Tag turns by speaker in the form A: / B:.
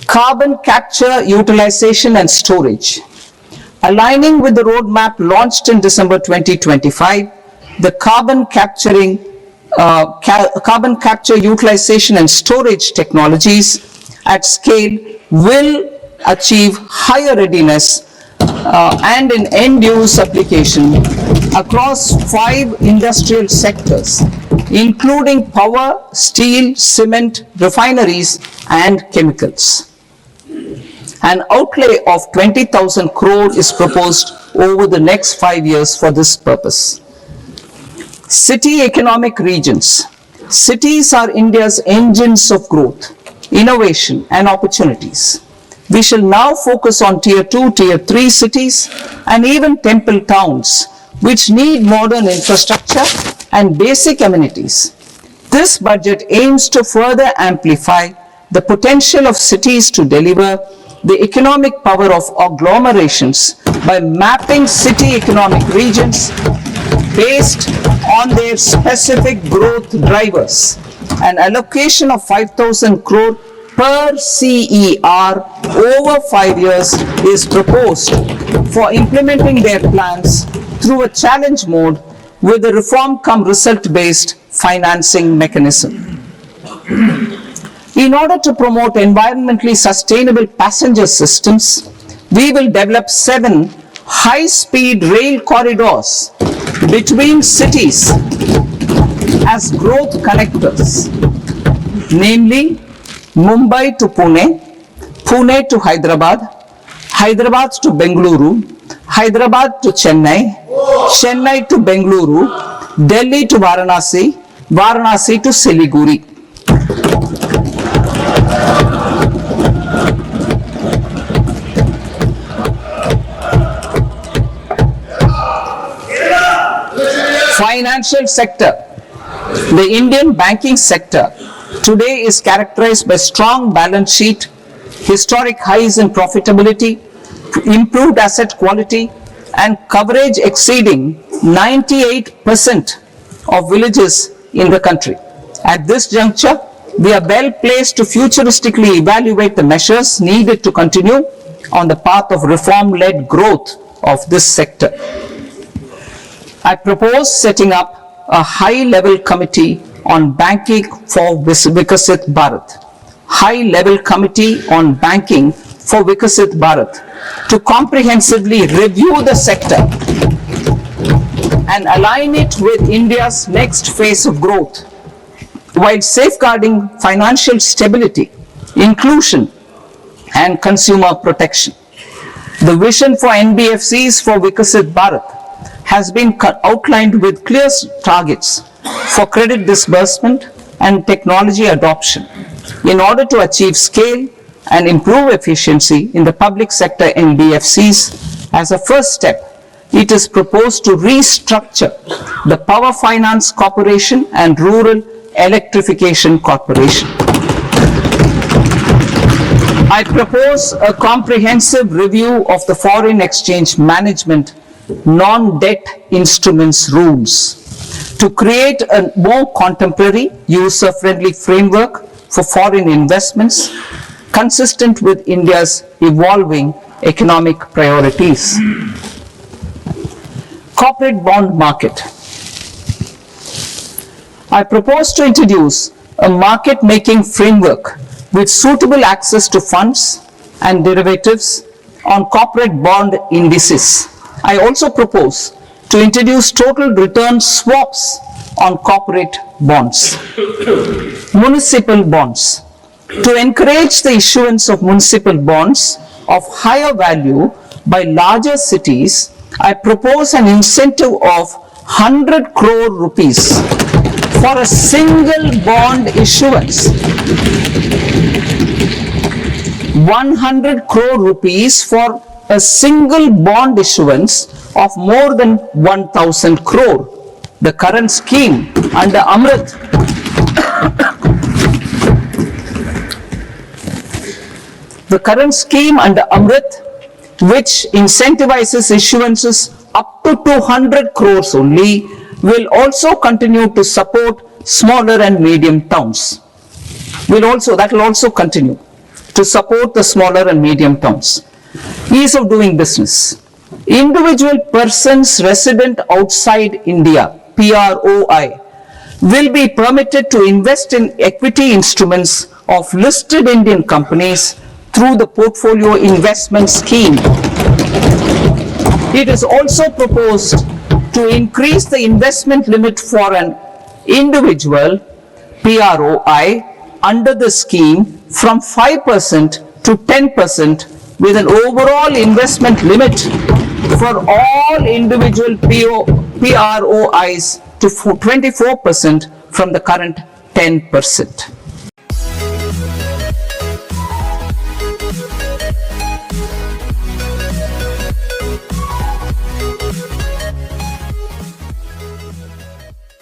A: Carbon capture, utilization and storage. Aligning with the roadmap launched in December 2025, the carbon capture, utilization and storage technologies at scale will achieve higher readiness and an end-use application across 5 industrial sectors, including power, steel, cement, refineries, and chemicals. An outlay of 20,000 crore is proposed over the next 5 years for this purpose. City economic regions. Cities are India's engines of growth, innovation, and opportunities. We shall now focus on Tier 2, Tier 3 cities, and even temple towns, which need modern infrastructure and basic amenities. This budget aims to further amplify the potential of cities to deliver the economic power of agglomerations by mapping city economic regions based on their specific growth drivers. An allocation of 5,000 crore per CER over 5 years is proposed for implementing their plans through a challenge mode with a reform cum result based financing mechanism. In order to promote environmentally sustainable passenger systems, we will develop 7 high-speed rail corridors between cities as growth connectors, namely Mumbai to Pune, Pune to Hyderabad, Hyderabad to Bengaluru, Hyderabad to Chennai, Chennai to Bengaluru, Delhi to Varanasi, Varanasi to Siliguri. Financial sector. The Indian banking sector today is characterized by strong balance sheet, historic highs in profitability, improved asset quality, and coverage exceeding 98% of villages in the country. At this juncture, we are well placed to futuristically evaluate the measures needed to continue on the path of reform-led growth of this sector. I propose setting up a high-level committee on banking for Vikasit Bharat. High-level committee on banking for Vikasit Bharat to comprehensively review the sector and align it with India's next phase of growth while safeguarding financial stability, inclusion, and consumer protection. The vision for NBFCs for Vikasit Bharat has been outlined with clear targets for credit disbursement and technology adoption in order to achieve scale and improve efficiency in the public sector NBFCs. As a first step, it is proposed to restructure the Power Finance Corporation and Rural Electrification Corporation. I propose a comprehensive review of the foreign exchange management non-debt instruments rules to create a more contemporary, user-friendly framework for foreign investments consistent with India's evolving economic priorities. Corporate bond market. I propose to introduce a market-making framework with suitable access to funds and derivatives on corporate bond indices. I also propose to introduce total return swaps on corporate bonds. Municipal bonds. To encourage the issuance of municipal bonds of higher value by larger cities, I propose an incentive of 100 crore rupees for a single bond issuance. 100 crore rupees for a single bond issuance of more than 1,000 crore. The current scheme under Amrit which incentivizes issuances up to 200 crores only, will also continue to support smaller and medium towns. that will also continue to support the smaller and medium towns. Ease of doing business. Individual persons resident outside India, PROI, will be permitted to invest in equity instruments of listed Indian companies through the portfolio investment scheme. It is also proposed to increase the investment limit for an individual PROI under the scheme from 5% to 10%, with an overall investment limit for all individual PROIs to 24% from the current 10%.